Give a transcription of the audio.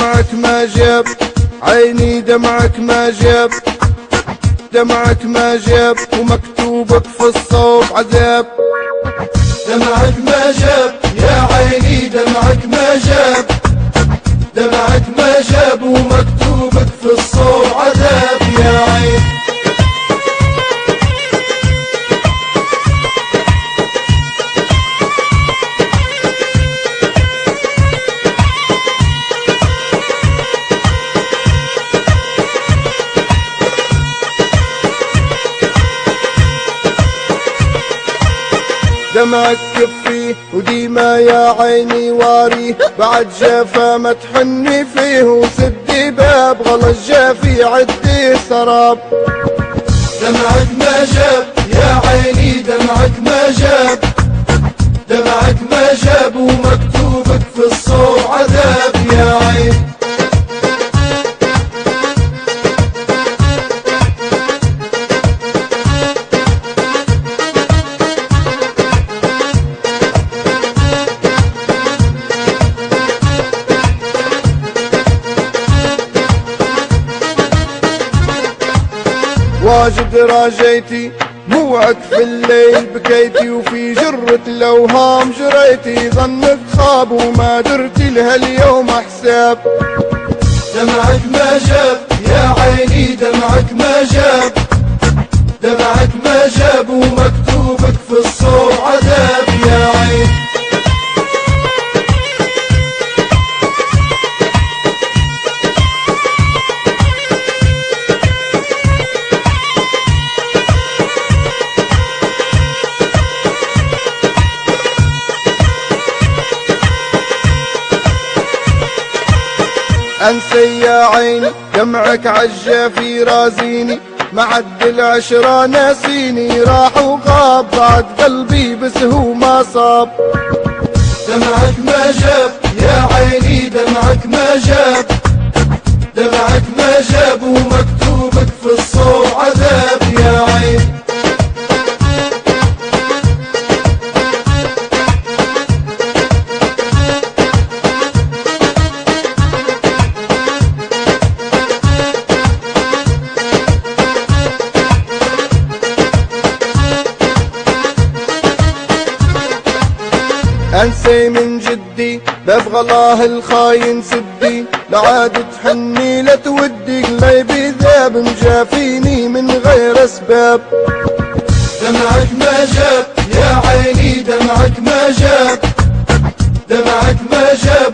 دمعك ما جاب، عيني دمعك ما جاب، دمعك ما جاب، ومكتوبك في الصوب عذاب. دمعك ما جاب يا عيني، دمعك ما جاب، دمعك ما جاب، ومكتوبك في الصوب عذاب يا عين. دمعك كفيه وديما يا عيني واريه، بعد جافا ما تحني فيه، وسدي باب غلط جافي عدي سراب. دمعك ما جاب يا عيني، دمعك ما جاب، دمعك ما جاب، ومكتوبك في الصوب عذاب يا عين. واجد راجيتي موعك في الليل بكيتي، وفي جرة الأوهام جريتي، ظنك خاب وما درتي لها اليوم حساب. دمعك ما جاب يا عيني، دمعك ما جاب، دمعك ما جاب، ومكتوبك في الصوب عذاب يا عين. انسي يا عيني دمعك عالجافي رازيني، معد العشرة ناسيني، راح وغاب بعد قلبي بس هو ما صاب. دمعك ما جاب يا عيني، دمعك ما جاب، دمعك ما جاب، ومكتوبك في الصوب عذاب يا عين. انسي من جدي باب غلاه الخاين سدي، لعاد تحني لا تودي قلبي ذاب مجافيني من غير اسباب. دمعك ما جاب يا عيني، دمعك ما جاب، دمعك ما جاب،